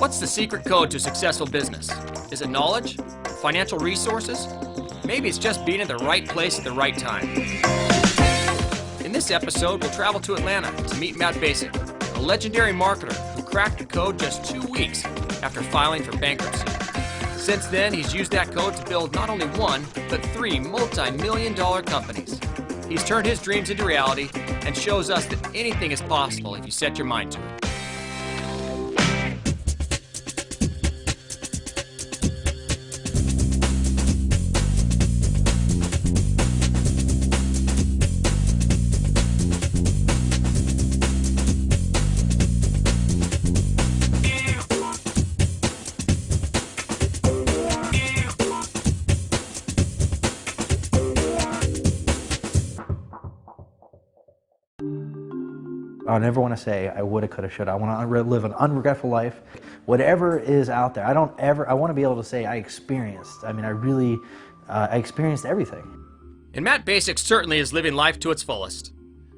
What's the secret code to successful business? Is it knowledge? Financial resources? Maybe it's just being at the right place at the right time. In this episode, we'll travel to Atlanta to meet Matt Bacak, a legendary marketer who cracked the code just 2 weeks after filing for bankruptcy. Since then, he's used that code to build not only one, but 3 multi-million-dollar companies. He's turned his dreams into reality and shows us that anything is possible if you set your mind to it. I never want to say I woulda, coulda, shoulda. I want to live an unregretful life. Whatever is out there, I want to be able to say I experienced. I mean, I experienced everything. And Matt Bacak certainly is living life to its fullest.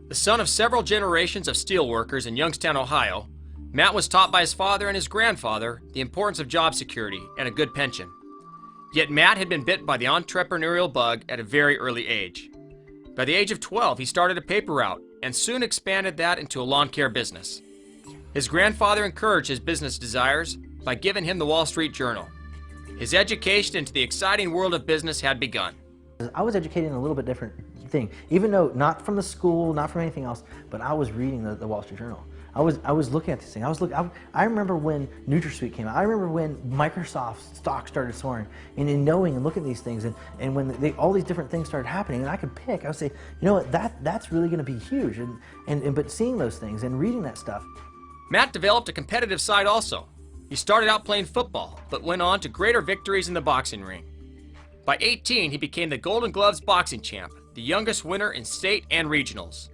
The son of several generations of steelworkers in Youngstown, Ohio, Matt was taught by his father and his grandfather the importance of job security and a good pension. Yet Matt had been bit by the entrepreneurial bug at a very early age. By the age of 12, he started a paper route and soon expanded that into a lawn care business. His grandfather encouraged his business desires by giving him the Wall Street Journal. His education into the exciting world of business had begun. I was educated in a little bit different thing, even though not from the school, not from anything else, but I was reading the Wall Street Journal. I was looking at these things. I remember when NutraSweet came out. I remember when Microsoft stock started soaring, and in knowing and looking at these things, and when all these different things started happening, and I could pick. I would say, you know what, that's really going to be huge. But seeing those things and reading that stuff. Matt developed a competitive side also. He started out playing football, but went on to greater victories in the boxing ring. By 18, he became the Golden Gloves boxing champ, the youngest winner in state and regionals.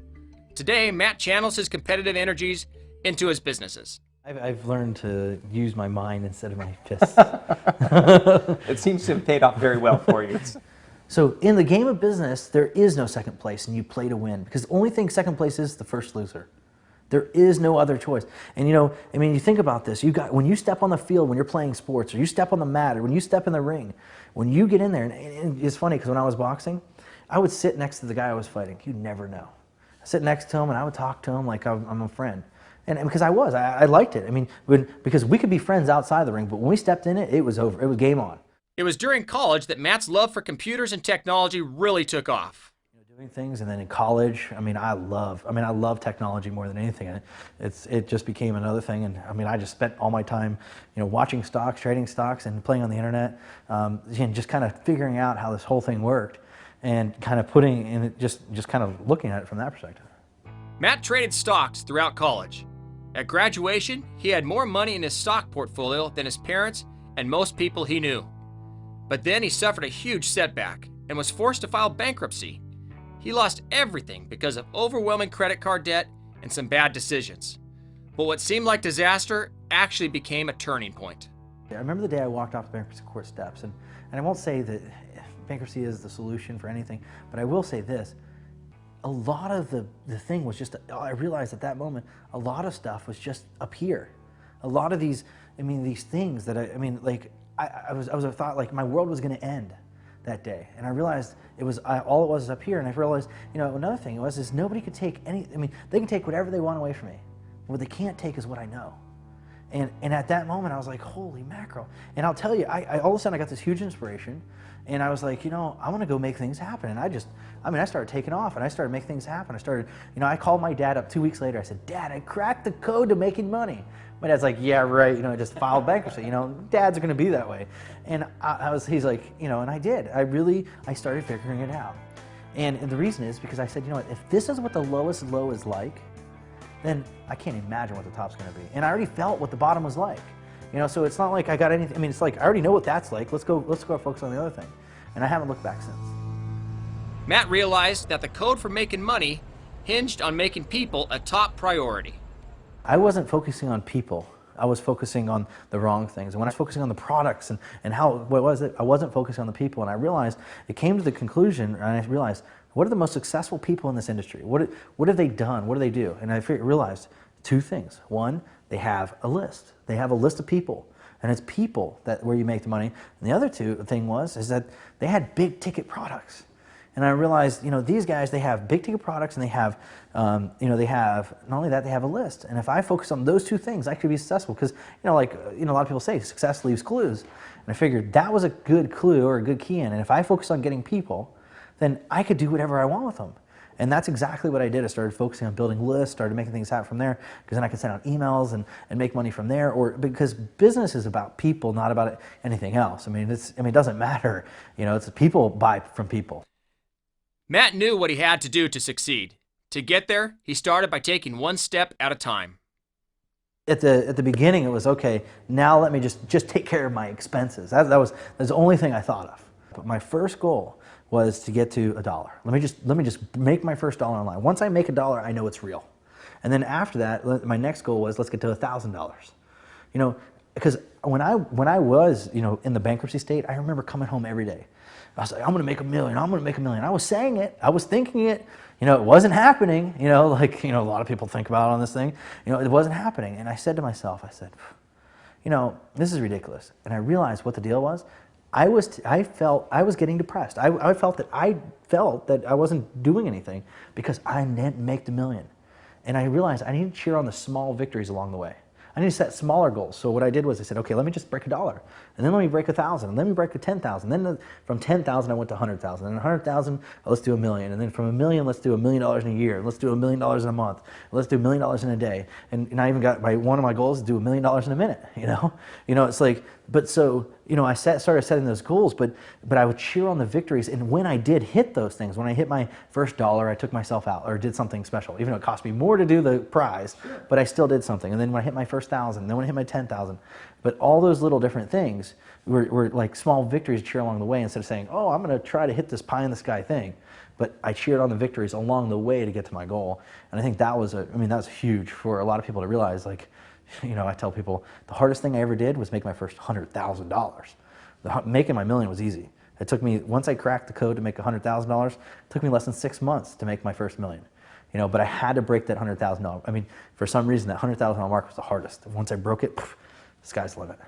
Today, Matt channels his competitive energies into his businesses. I've learned to use my mind instead of my fists. It seems to have paid off very well for you. So in the game of business, there is no second place, and you play to win. Because the only thing second place is the first loser. There is no other choice. And you know, I mean, you think about this. When you step on the field when you're playing sports, or you step on the mat, or when you step in the ring, when you get in there, and it's funny because when I was boxing, I would sit next to the guy I was fighting. You'd never know. I sit next to him and I would talk to him like I'm a friend. And because I liked it. I mean, because we could be friends outside the ring, but when we stepped in it, it was over. It was game on. It was during college that Matt's love for computers and technology really took off. Doing things, and then in college, I mean, I love technology more than anything. It just became another thing, and I mean, I just spent all my time, watching stocks, trading stocks, and playing on the internet, and just kind of figuring out how this whole thing worked, and kind of putting in it, just kind of looking at it from that perspective. Matt traded stocks throughout college. At graduation, he had more money in his stock portfolio than his parents and most people he knew. But then he suffered a huge setback and was forced to file bankruptcy. He lost everything because of overwhelming credit card debt and some bad decisions. But what seemed like disaster actually became a turning point. I remember the day I walked off the bankruptcy court steps, and I won't say that bankruptcy is the solution for anything, but I will say this. A lot of the thing was just, I realized at that moment, a lot of stuff was just up here. A lot of these, these things that I thought like my world was going to end that day, and I realized all it was up here, and I realized, another thing is nobody could take they can take whatever they want away from me. What they can't take is what I know. And at that moment, I was like, holy mackerel. And I'll tell you, I all of a sudden I got this huge inspiration, and I was like, I want to go make things happen. And I started taking off, and I started making things happen. I called my dad up 2 weeks later. I said, Dad, I cracked the code to making money. My dad's like, yeah, right, I just filed bankruptcy. Dads are going to be that way. And he's like, and I did. I started figuring it out. And the reason is because I said, if this is what the lowest low is like, then I can't imagine what the top's going to be. And I already felt what the bottom was like. So it's not like I got anything. It's like I already know what that's like. Let's go focus on the other thing. And I haven't looked back since. Matt realized that the code for making money hinged on making people a top priority. I wasn't focusing on people. I was focusing on the wrong things. And when I was focusing on the products and how, what was it? I wasn't focusing on the people. And I realized, it came to the conclusion, and I realized, what are the most successful people in this industry? What have they done? What do they do? And I realized Two things. One, they have a list. They have a list of people, and it's people that where you make the money. And the other thing is that they had big ticket products. And I realized, these guys, they have big ticket products, and they have, they have, not only that, they have a list. And if I focus on those two things, I could be successful. Because, a lot of people say success leaves clues. And I figured that was a good clue or a good key in. And if I focus on getting people, then I could do whatever I want with them. And that's exactly what I did. I started focusing on building lists, started making things happen from there, because then I could send out emails and make money from there. Or because business is about people, not about anything else. It doesn't matter. It's people buy from people. Matt knew what he had to do to succeed. To get there, he started by taking one step at a time. At the beginning, it was, okay, now let me just take care of my expenses. That was the only thing I thought of. But my first goal was to get to $1. Let me just make my first $1 online. Once I make $1, I know it's real. And then after that, my next goal was, let's get to $1,000. Because when I was, in the bankruptcy state, I remember coming home every day. I was like, I'm gonna make $1 million, I'm gonna make $1 million. I was saying it, I was thinking it, it wasn't happening, a lot of people think about it on this thing, it wasn't happening. And I said to myself, this is ridiculous. And I realized what the deal was. I felt I was getting depressed. I felt that I wasn't doing anything because I didn't make the $1 million. And I realized I need to cheer on the small victories along the way. I need to set smaller goals. So what I did was I said, okay, let me just break $1, and then let me break 1,000, and let me break 10,000. Then from 10,000 I went to 100,000, and 100,000 let's do $1 million, and then from $1 million let's do $1 million in a year. Let's do $1 million in a month. Let's do $1 million in a day. And I even got one of my goals is do $1 million in a minute. It's like, but so I started setting those goals, but I would cheer on the victories. And when I did hit those things, when I hit my first $1, I took myself out or did something special, even though it cost me more to do the prize, but I still did something. And then when I hit my first 1,000, then when I hit my 10,000, but all those little different things were like small victories to cheer along the way, instead of saying, oh, I'm going to try to hit this pie in the sky thing. But I cheered on the victories along the way to get to my goal. And I think that was that was huge for a lot of people to realize. Like, I tell people the hardest thing I ever did was make my first $100,000. Making my $1 million was easy. It took me, once I cracked the code to make $100,000, it took me less than 6 months to make my first $1 million. But I had to break that $100,000. For some reason, that $100,000 mark was the hardest. Once I broke it, the sky's the limit.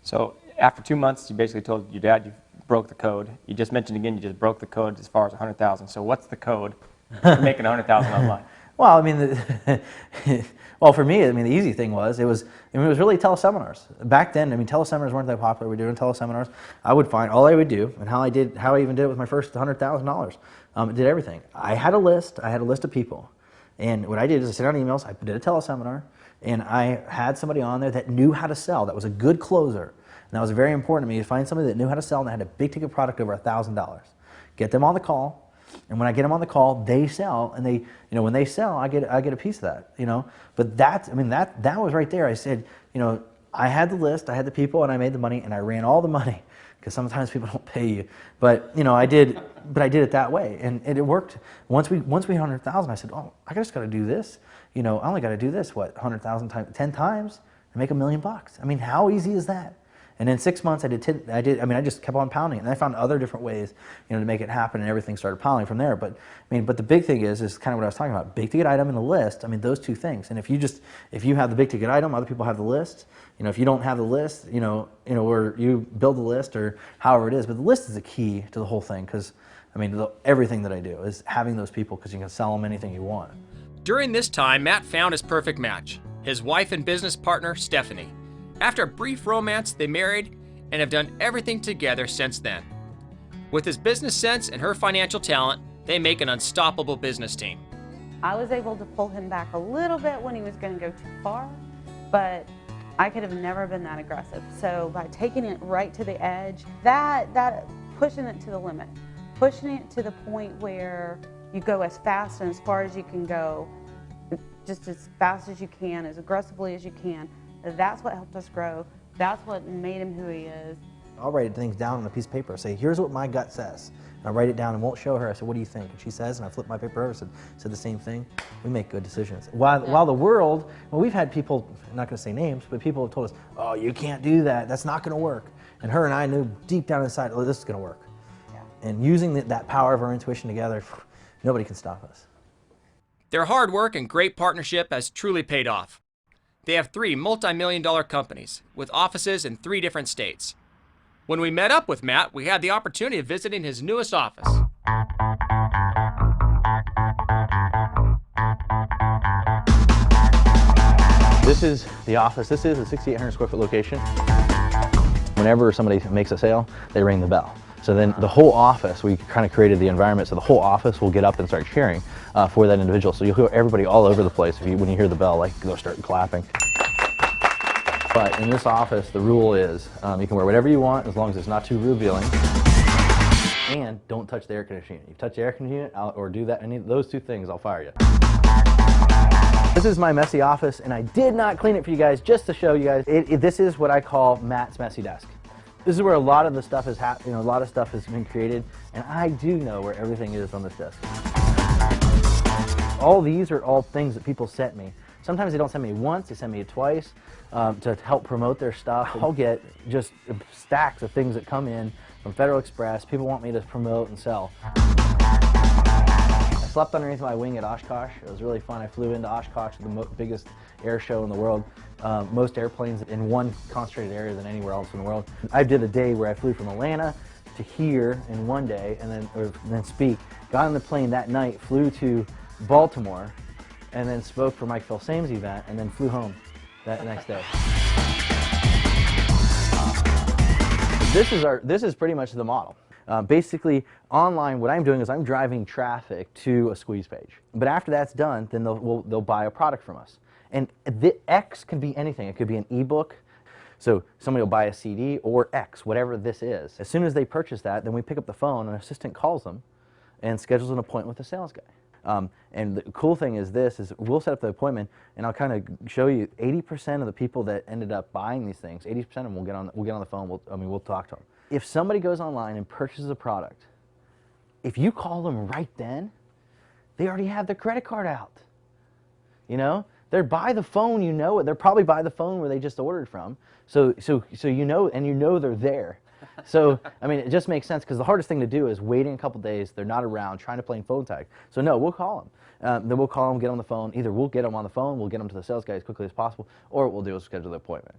So after 2 months, you basically told your dad you broke the code. You just mentioned again you just broke the code as far as 100,000. So what's the code for making 100,000 online? Well, well, for me, the easy thing was, it was really teleseminars. Back then, teleseminars weren't that popular. We were doing teleseminars. I would find, all I would do, and how I even did it with my first $100,000, did everything. I had a list of people. And what I did is I sent out emails, I did a teleseminar, and I had somebody on there that knew how to sell, that was a good closer. And that was very important to me, to find somebody that knew how to sell and that had a big ticket product over $1,000. Get them on the call. And when I get them on the call, they sell, and when they sell, I get a piece of that, But that was right there. I said, I had the list, I had the people, and I made the money, and I ran all the money, because sometimes people don't pay you. But I did it that way, and it worked. Once we hit 100,000, I said, oh, I just got to do this. I only got to do this 100,000 times, 10 times, and make $1 million. How easy is that? And in 6 months, I just kept on pounding it, and I found other different ways, to make it happen, and everything started piling from there. But the big thing is kind of what I was talking about: big ticket item and the list. Those two things. And if you have the big ticket item, other people have the list. If you don't have the list, or you build the list, or however it is. But the list is the key to the whole thing, because everything that I do is having those people, because you can sell them anything you want. During this time, Matt found his perfect match: his wife and business partner, Stephanie. After a brief romance, they married and have done everything together since then. With his business sense and her financial talent, they make an unstoppable business team. I was able to pull him back a little bit when he was going to go too far, but I could have never been that aggressive. So by taking it right to the edge, that pushing it to the limit, pushing it to the point where you go as fast and as far as you can go, just as fast as you can, as aggressively as you can. That's what helped us grow. That's what made him who he is. I'll write things down on a piece of paper. Say, here's what my gut says. And I write it down and won't show her. I said, what do you think? And she says, and I flip my paper over, said the same thing. We make good decisions. While the world, we've had people, I'm not going to say names, but people have told us, oh, you can't do that. That's not going to work. And her and I knew deep down inside, oh, this is going to work. Yeah. And using that power of our intuition together, nobody can stop us. Their hard work and great partnership has truly paid off. They have 3 multi-million-dollar companies with offices in 3 different states. When we met up with Matt, we had the opportunity of visiting his newest office. This is the office. This is a 6,800 square foot location. Whenever somebody makes a sale, they ring the bell. So then the whole office, we kind of created the environment so the whole office will get up and start cheering for that individual. So you'll hear everybody all over the place when you hear the bell, like they'll start clapping. But in this office, the rule is you can wear whatever you want as long as it's not too revealing. And don't touch the air conditioning unit. You touch the air conditioning unit or do that, any of those 2 things, I'll fire you. This is my messy office, and I did not clean it for you guys just to show you guys. This is what I call Matt's messy desk. This is where a lot of the stuff is happening. A lot of stuff has been created, and I do know where everything is on this desk. All these are all things that people sent me. Sometimes they don't send me once, they send me twice to help promote their stuff. I'll get just stacks of things that come in from Federal Express. People want me to promote and sell. I slept underneath my wing at Oshkosh. It was really fun. I flew into Oshkosh, the biggest air show in the world. Most airplanes in one concentrated area than anywhere else in the world. I did a day where I flew from Atlanta to here in one day and then speak. Got on the plane that night, flew to Baltimore, and then spoke for Mike Filsame's event, and then flew home that next day. This is pretty much the model. Basically, online, what I'm doing is I'm driving traffic to a squeeze page. But after that's done, then they'll buy a product from us. And the X can be anything. It could be an ebook. So somebody will buy a CD or X, whatever this is. As soon as they purchase that, then we pick up the phone, and an assistant calls them and schedules an appointment with the sales guy. And the cool thing is we'll set up the appointment, and I'll kind of show you 80% of the people that ended up buying these things, 80% of them we'll get on the phone, we'll talk to them. If somebody goes online and purchases a product, if you call them right then, they already have their credit card out. You know? They're by the phone, you know it. They're probably by the phone where they just ordered from. So you know, and you know they're there. So, I mean, it just makes sense, because the hardest thing to do is waiting a couple days, they're not around, trying to play phone tag. So no, we'll call them. Then we'll call them, get on the phone. Either we'll get them on the phone, we'll get them to the sales guy as quickly as possible, or what we'll do is schedule the appointment.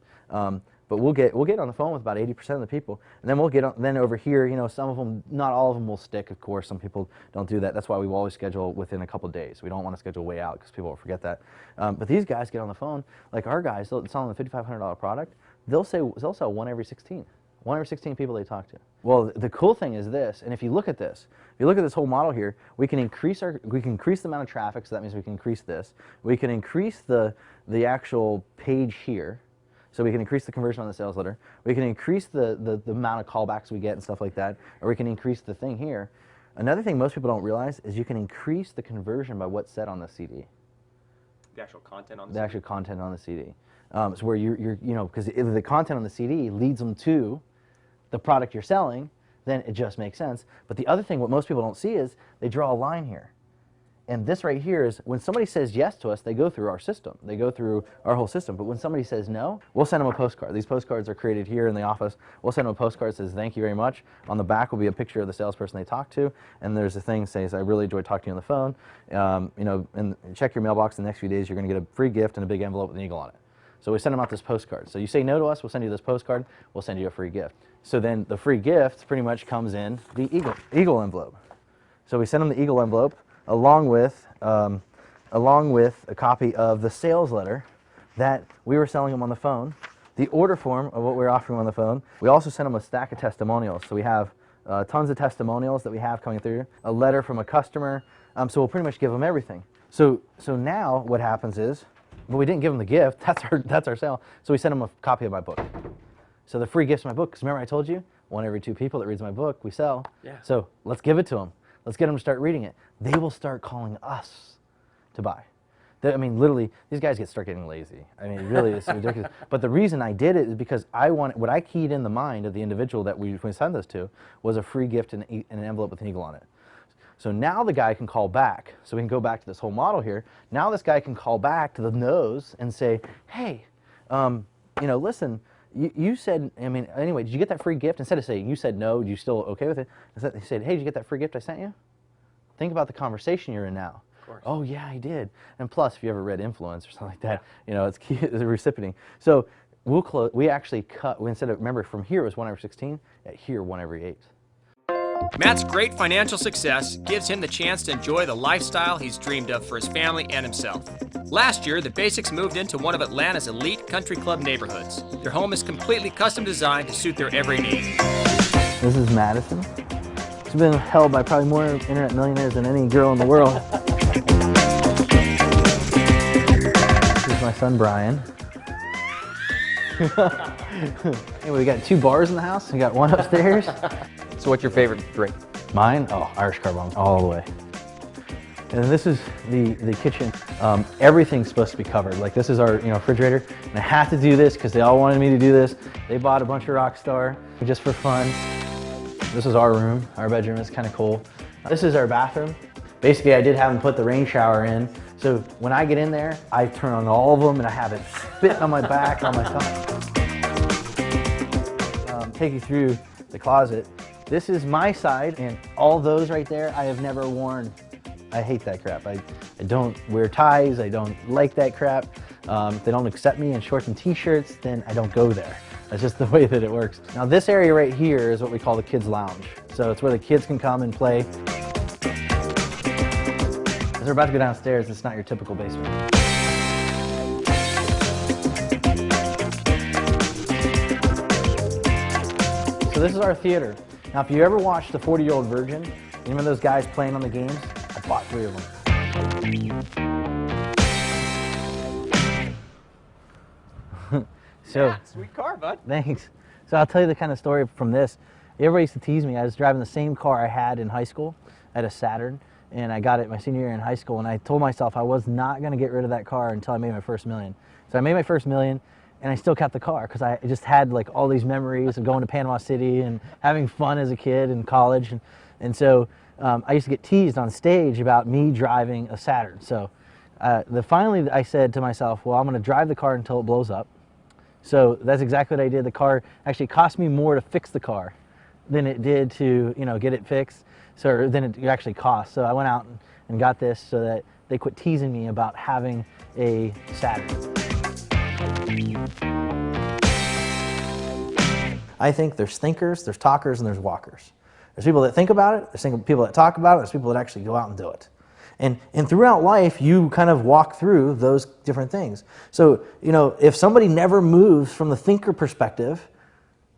But we'll get on the phone with about 80% of the people, and then we'll get on, then over here, you know, some of them, not all of them will stick, of course. Some people don't do that. That's why we will always schedule within a couple days. We don't want to schedule way out because people will forget that. But these guys get on the phone, like our guys, they'll sell them a $5,500 product. They'll sell one every 16. One every 16 people they talk to. Well, the cool thing is this, and if you look at this, whole model here, we can increase the amount of traffic, so that means we can increase this. We can increase the actual page here, so we can increase the conversion on the sales letter. We can increase the amount of callbacks we get and stuff like that, or we can increase the thing here. Another thing most people don't realize is you can increase the conversion by what's said on the CD. The actual content on the CD? The actual content on the CD. So where you know, because if the content on the CD leads them to the product you're selling, then it just makes sense. But the other thing, what most people don't see is they draw a line here. And this right here is when somebody says yes to us, they go through our system. They go through our whole system. But when somebody says no, we'll send them a postcard. These postcards are created here in the office. We'll send them a postcard that says, thank you very much. On the back will be a picture of the salesperson they talked to. And there's a thing that says, I really enjoyed talking to you on the phone. You know, and check your mailbox in the next few days. You're going to get a free gift and a big envelope with an eagle on it. So we send them out this postcard. So you say no to us, we'll send you this postcard. We'll send you a free gift. So then the free gift pretty much comes in the eagle envelope. So we send them the eagle envelope along with a copy of the sales letter that we were selling them on the phone, the order form of what we were offering on the phone. We also sent them a stack of testimonials. So we have tons of testimonials that we have coming through, a letter from a customer. So we'll pretty much give them everything. So now what happens is, but we didn't give them the gift. That's our sale. So we sent them a copy of my book. So the free gift's my book, because remember I told you, one every 2 people that reads my book, we sell. Yeah. So let's give it to them. Let's get them to start reading it. They will start calling us to buy. I mean, literally, these guys start getting lazy. I mean, really, it's ridiculous. But the reason I did it is because what I keyed in the mind of the individual that we sent this to was a free gift and an envelope with an eagle on it. So now the guy can call back. So we can go back to this whole model here. Now this guy can call back to the nose and say, hey, you know, listen, you said, I mean, anyway, did you get that free gift? Instead of saying, you said no, you still okay with it? Instead, he said, hey, did you get that free gift I sent you? Think about the conversation you're in now. course. Oh yeah, he did. And plus, if you ever read Influence or something like that, you know, it's key, it's reciprocating. So we'll close. We actually cut. Instead of, remember, from here it was 1/16. At here 1/8. Matt's great financial success gives him the chance to enjoy the lifestyle he's dreamed of for his family and himself. Last year, the Bacaks moved into one of Atlanta's elite country club neighborhoods. Their home is completely custom designed to suit their every need. This is Madison. She's been held by probably more internet millionaires than any girl in the world. This is my son Brian. Anyway, we got 2 bars in the house. We got one upstairs. So what's your favorite drink? Mine? Oh, Irish car bomb all the way. And this is the kitchen. Everything's supposed to be covered. Like this is our refrigerator. And I had to do this because they all wanted me to do this. They bought a bunch of Rockstar just for fun. This is our room, our bedroom. It's kind of cool. This is our bathroom. Basically, I did have them put the rain shower in. So when I get in there, I turn on all of them and I have it spitting on my back, on my tongue. Take you through the closet. This is my side, and all those right there, I have never worn. I hate that crap. I don't wear ties. I don't like that crap. If they don't accept me in shorts and t-shirts, then I don't go there. That's just the way that it works. Now this area right here is what we call the kids' lounge. So it's where the kids can come and play. As we're about to go downstairs, it's not your typical basement. So this is our theater. Now if you ever watched The 40-Year-Old Virgin, you know those guys playing on the games? I bought 3 of them. So, Yeah, sweet car, bud. thanks. So I'll tell you the kind of story from this. Everybody used to tease me. I was driving the same car I had in high school. I had a Saturn, and I got it my senior year in high school, and I told myself I was not going to get rid of that car until I made my first million. So I made my first million, and I still kept the car because I just had like all these memories of going to Panama City and having fun as a kid in college. And so I used to get teased on stage about me driving a Saturn. So finally I said to myself, well, I'm going to drive the car until it blows up. So that's exactly what I did. The car actually cost me more to fix the car than it did to get it fixed, so than it actually cost. So I went out and got this so that they quit teasing me about having a Saturn. I think there's thinkers, there's talkers, and there's walkers. There's people that think about it, there's people that talk about it, there's people that actually go out and do it. And throughout life, you kind of walk through those different things. So, if somebody never moves from the thinker perspective,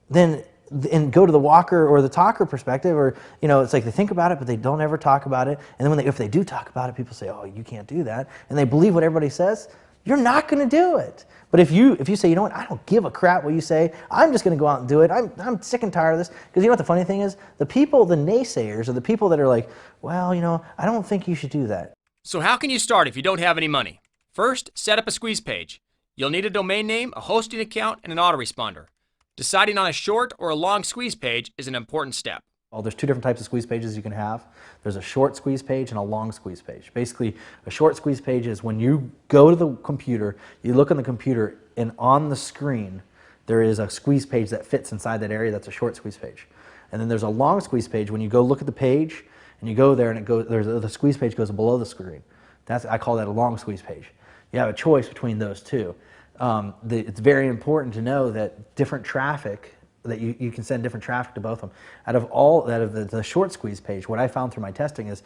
then and go to the walker or the talker perspective, or it's like they think about it, but they don't ever talk about it. And then if they do talk about it, people say, "Oh, you can't do that," and they believe what everybody says. You're not going to do it. But if you say, you know what, I don't give a crap what you say, I'm just going to go out and do it. I'm sick and tired of this. Because you know what the funny thing is? The people, the naysayers, are the people that are like, well, I don't think you should do that. So how can you start if you don't have any money? First, set up a squeeze page. You'll need a domain name, a hosting account, and an autoresponder. Deciding on a short or a long squeeze page is an important step. Well, there's 2 different types of squeeze pages you can have. There's a short squeeze page and a long squeeze page. Basically, a short squeeze page is when you go to the computer, you look on the computer, and on the screen, there is a squeeze page that fits inside that area. That's a short squeeze page. And then there's a long squeeze page when you go look at the page, and you go there, and the squeeze page goes below the screen. I call that a long squeeze page. You have a choice between those 2. It's very important to know that different traffic, that you can send different traffic to both of them. Out of the short squeeze page, what I found through my testing is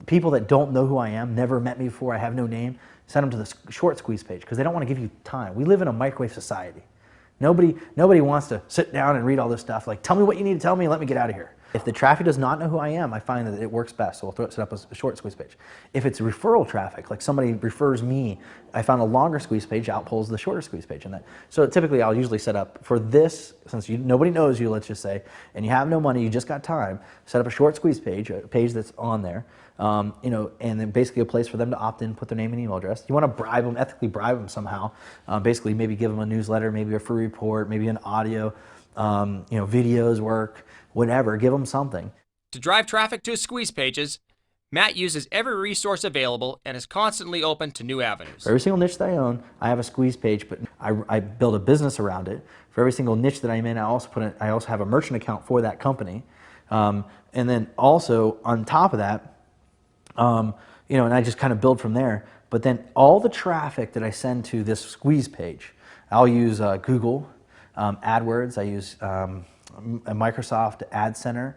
people that don't know who I am, never met me before, I have no name, send them to the short squeeze page because they don't want to give you time. We live in a microwave society. Nobody wants to sit down and read all this stuff. Like, tell me what you need to tell me and let me get out of here. If the traffic does not know who I am, I find that it works best, so we'll set up a short squeeze page. If it's referral traffic, like somebody refers me, I found a longer squeeze page outpulls the shorter squeeze page. So typically I'll usually set up for this, since nobody knows you, let's just say, and you have no money, you just got time, set up a short squeeze page, a page that's on there, and then basically a place for them to opt in, put their name and email address. You want to bribe them, ethically bribe them somehow, basically maybe give them a newsletter, maybe a free report, maybe an audio, videos work, whatever, give them something. To drive traffic to his squeeze pages, Matt uses every resource available and is constantly open to new avenues. For every single niche that I own, I have a squeeze page, but I build a business around it. For every single niche that I'm in, I also have a merchant account for that company. And then also on top of that, you know, and I just kind of build from there. But then all the traffic that I send to this squeeze page, I'll use Google AdWords, I use a Microsoft Ad Center,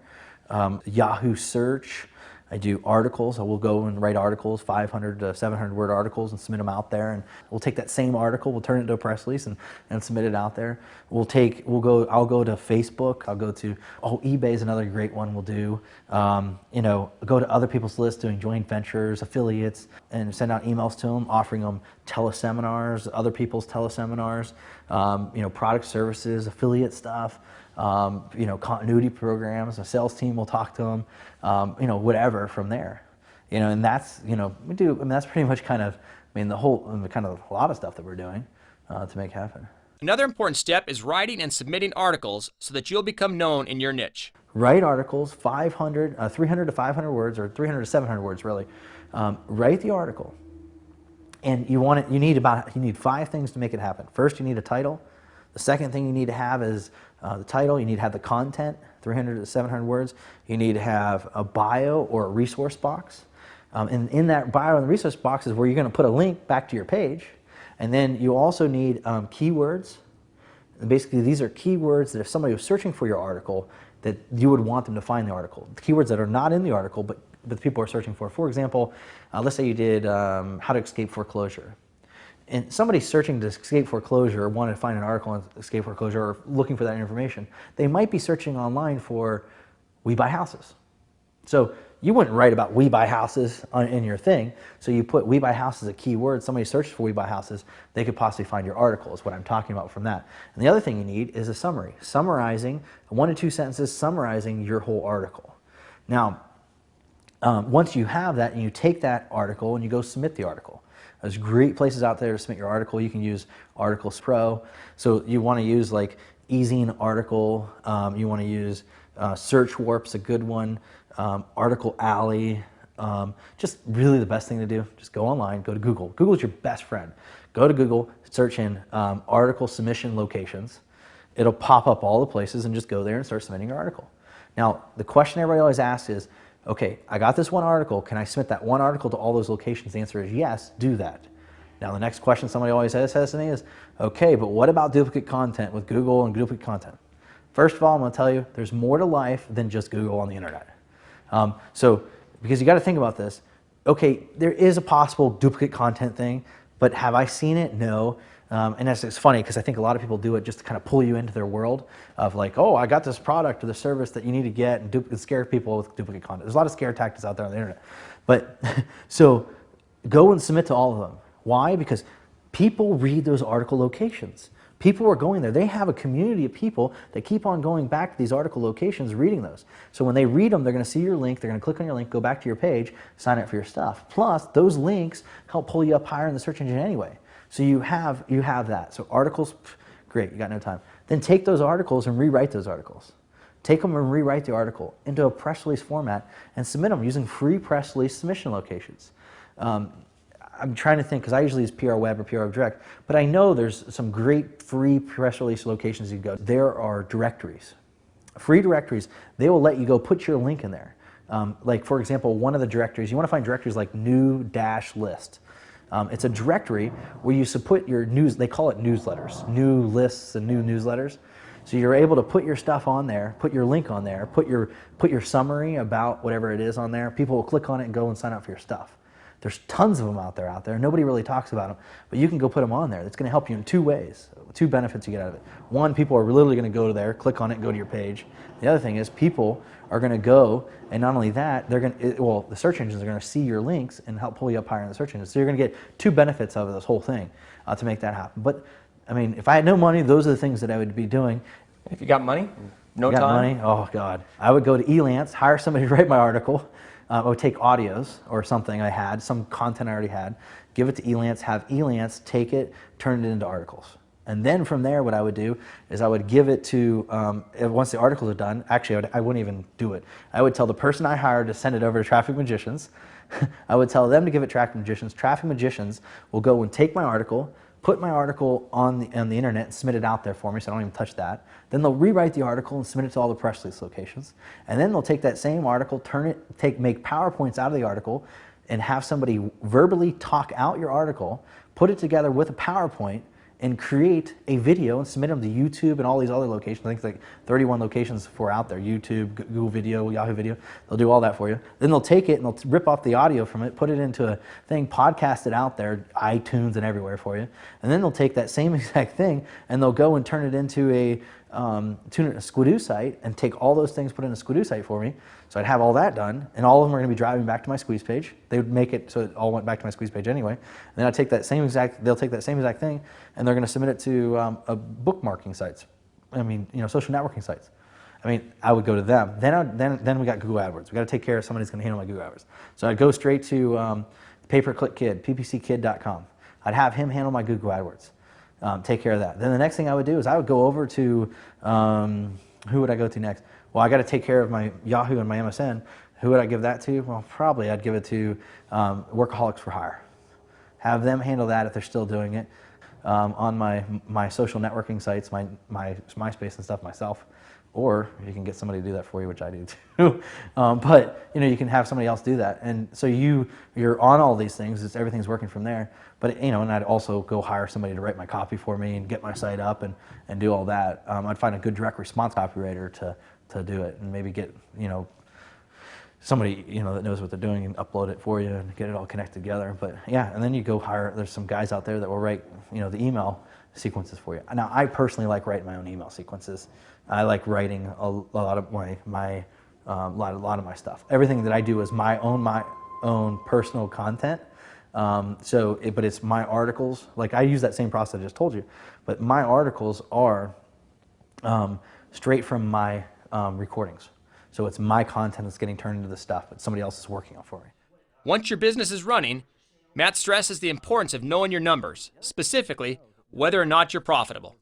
Yahoo Search. I do articles. I will go and write articles, 500 to 700 word articles, and submit them out there. And we'll take that same article, we'll turn it into a press release and submit it out there. I'll go to Facebook. I'll go to, eBay is another great one we'll do. You know, go to other people's lists doing joint ventures, affiliates, and send out emails to them, offering them teleseminars, other people's teleseminars, you know, product services, affiliate stuff. You know, continuity programs, a sales team will talk to them, you know, whatever from there, you know, and that's, you know, that's pretty much kind of, kind of a lot of stuff that we're doing to make happen. Another important step is writing and submitting articles so that you'll become known in your niche. Write articles, 300 to 500 words, or 300 to 700 words, really. Write the article, and you need 5 things to make it happen. First, you need a title. The second thing you need to have is the title. You need to have the content, 300 to 700 words. You need to have a bio or a resource box. And in that bio and the resource box is where you're going to put a link back to your page. And then you also need keywords. And basically, these are keywords that if somebody was searching for your article, that you would want them to find the article. The keywords that are not in the article, but people are searching for. For example, let's say you did how to escape foreclosure. And somebody searching to escape foreclosure, or wanted to find an article on escape foreclosure, or looking for that information, they might be searching online for We Buy Houses. So you wouldn't write about We Buy Houses in your thing. So you put We Buy Houses as a keyword. Somebody searches for We Buy Houses, they could possibly find your article, is what I'm talking about from that. And the other thing you need is a summary. Summarizing, 1 to 2 sentences summarizing your whole article. Now, once you have that and you take that article and you go submit the article, there's great places out there to submit your article. You can use Articles Pro. So you want to use like Easing Article. You want to use Search Warp's a good one. Article Alley. Just really the best thing to do. Just go online, go to Google. Google's your best friend. Go to Google, search in article submission locations. It'll pop up all the places, and just go there and start submitting your article. Now, the question everybody always asks is, okay, I got this one article. Can I submit that one article to all those locations? The answer is yes, do that. Now, the next question somebody always says to me is, okay, but what about duplicate content with Google and duplicate content? First of all, I'm going to tell you, there's more to life than just Google on the internet. Because you got to think about this. Okay, there is a possible duplicate content thing, but have I seen it? No. And it's funny because I think a lot of people do it just to kind of pull you into their world of like, oh, I got this product or the service that you need to get, and scare people with duplicate content. There's a lot of scare tactics out there on the internet. But so go and submit to all of them. Why? Because people read those article locations. People are going there. They have a community of people that keep on going back to these article locations, reading those. So when they read them, they're going to see your link, they're going to click on your link, go back to your page, sign up for your stuff. Plus, those links help pull you up higher in the search engine anyway. So you have that. So articles, great, you got no time. Then take those articles and rewrite those articles. Take them and rewrite the article into a press release format and submit them using free press release submission locations. I'm trying to think, because I usually use PR Web or PR Web Direct, but I know there's some great free press release locations you can go. There are directories, free directories. They will let you go put your link in there. Like, for example, one of the directories, you want to find directories like new-list. It's a directory where you put your news, they call it newsletters, new lists and new newsletters. So you're able to put your stuff on there, put your link on there, put your summary about whatever it is on there. People will click on it and go and sign up for your stuff. There's tons of them out there. Nobody really talks about them, but you can go put them on there. That's going to help you in 2 ways, 2 benefits you get out of it. One, people are literally going to go to there, click on it, and go to your page. The other thing is people are going to go, and not only that, they're going to, the search engines are going to see your links and help pull you up higher in the search engines. So you're going to get 2 benefits out of this whole thing to make that happen. But I mean, if I had no money, those are the things that I would be doing. If you got money, no got time. Money? Oh God, I would go to Elance, hire somebody to write my article. I would take audios or something I had, some content I already had, give it to Elance, have Elance take it, turn it into articles. And then from there, what I would do is I would give it to, once the articles are done, actually I wouldn't even do it. I would tell the person I hired to send it over to Traffic Magicians. I would tell them to give it to Traffic Magicians. Traffic Magicians will go and take my article, put my article on the internet and submit it out there for me, so I don't even touch that. Then they'll rewrite the article and submit it to all the press release locations. And then they'll take that same article, make PowerPoints out of the article, and have somebody verbally talk out your article, put it together with a PowerPoint, and create a video and submit them to YouTube and all these other locations. I think it's like 31 locations for out there, YouTube, Google Video, Yahoo Video. They'll do all that for you. Then they'll take it and they'll rip off the audio from it, put it into a thing, podcast it out there, iTunes and everywhere for you. And then they'll take that same exact thing and they'll go and turn it into a Squidoo site and take all those things, put it in a Squidoo site for me. So I'd have all that done, and all of them are going to be driving back to my squeeze page. They would make it so it all went back to my squeeze page anyway. And then I'll take that same exact, they'll take that same exact thing, and they're going to submit it to bookmarking sites. I mean, social networking sites. I mean, I would go to them. Then we got Google AdWords. We got to take care of somebody who's going to handle my Google AdWords. So I'd go straight to pay-per-click kid, ppckid.com. I'd have him handle my Google AdWords. Take care of that. Then the next thing I would do is I would go over to, who would I go to next? Well, I got to take care of my Yahoo and my MSN. Who would I give that to? Well, probably I'd give it to Workaholics for Hire. Have them handle that if they're still doing it. On my social networking sites, my MySpace and stuff myself. Or you can get somebody to do that for you, which I do too. But you can have somebody else do that, and so you're on all these things. Everything's working from there. But and I'd also go hire somebody to write my copy for me and get my site up and do all that. I'd find a good direct response copywriter to do it, and maybe get somebody that knows what they're doing and upload it for you and get it all connected together. But yeah, and then you go hire. There's some guys out there that will write the email sequences for you. Now I personally like writing my own email sequences. I like writing a lot of my lot of my stuff. Everything that I do is my own personal content. But it's my articles. Like I use that same process I just told you, but my articles are straight from my recordings. So it's my content that's getting turned into the stuff, but somebody else is working on for me. Once your business is running, Matt stresses the importance of knowing your numbers, specifically whether or not you're profitable.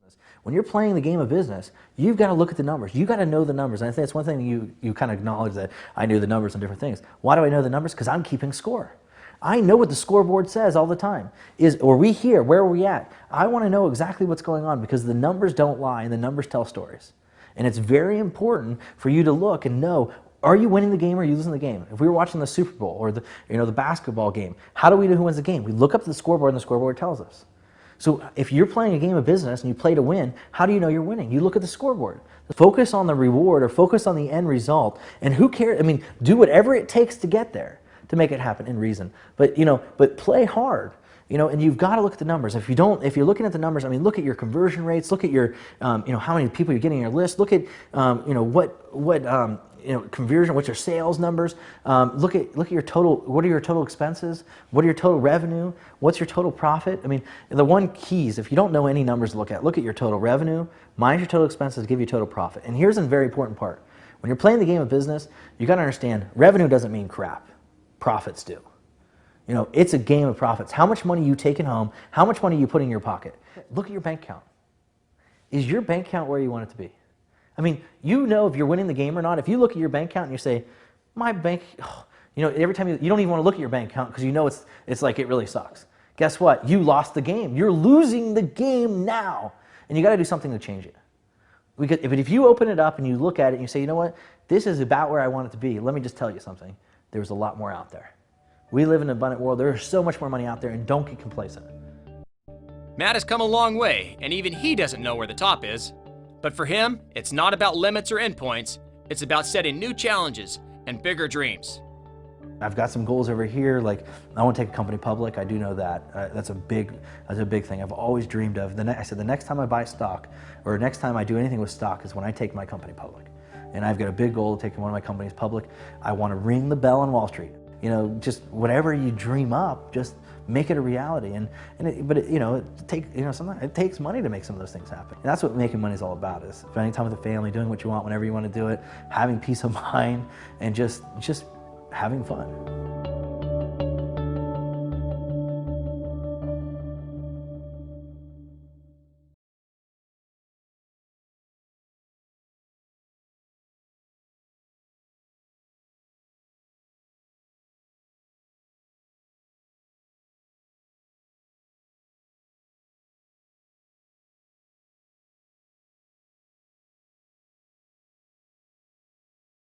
When you're playing the game of business, you've got to look at the numbers. You've got to know the numbers. And I think that's one thing you kind of acknowledge, that I knew the numbers on different things. Why do I know the numbers? Because I'm keeping score. I know what the scoreboard says all the time. Are we here? Where are we at? I want to know exactly what's going on, because the numbers don't lie and the numbers tell stories. And it's very important for you to look and know, are you winning the game or are you losing the game? If we were watching the Super Bowl or the basketball game, how do we know who wins the game? We look up at the scoreboard and the scoreboard tells us. So if you're playing a game of business and you play to win, how do you know you're winning? You look at the scoreboard. Focus on the reward or focus on the end result. And who cares? I mean, do whatever it takes to get there, to make it happen in reason. But but play hard. And you've got to look at the numbers. If you're looking at the numbers, I mean, look at your conversion rates. Look at your, how many people you're getting on your list. Look at, conversion. What's your sales numbers? Look at your total. What are your total expenses? What are your total revenue? What's your total profit? I mean, the one keys, if you don't know any numbers to look at your total revenue, minus your total expenses, give you total profit. And here's a very important part. When you're playing the game of business, you got to understand, revenue doesn't mean crap. Profits do. It's a game of profits. How much money you taking home? How much money you put in your pocket? Look at your bank account. Is your bank account where you want it to be? I mean, if you're winning the game or not. If you look at your bank account and you say, my bank, every time you don't even want to look at your bank account because it's like it really sucks. Guess what? You lost the game. You're losing the game now. And you got to do something to change it. But if you open it up and you look at it and you say, you know what? This is about where I want it to be. Let me just tell you something. There's a lot more out there. We live in an abundant world. There's so much more money out there, and don't get complacent. Matt has come a long way, and even he doesn't know where the top is. But for him, it's not about limits or endpoints. It's about setting new challenges and bigger dreams. I've got some goals over here, like I want to take a company public. I do know that. That's a big thing I've always dreamed of. I said the next time I buy stock, or next time I do anything with stock, is when I take my company public. And I've got a big goal of taking one of my companies public. I want to ring the bell on Wall Street. Just whatever you dream up, just make it a reality. Sometimes it takes money to make some of those things happen. And that's what making money is all about: is spending time with the family, doing what you want whenever you want to do it, having peace of mind, and just having fun.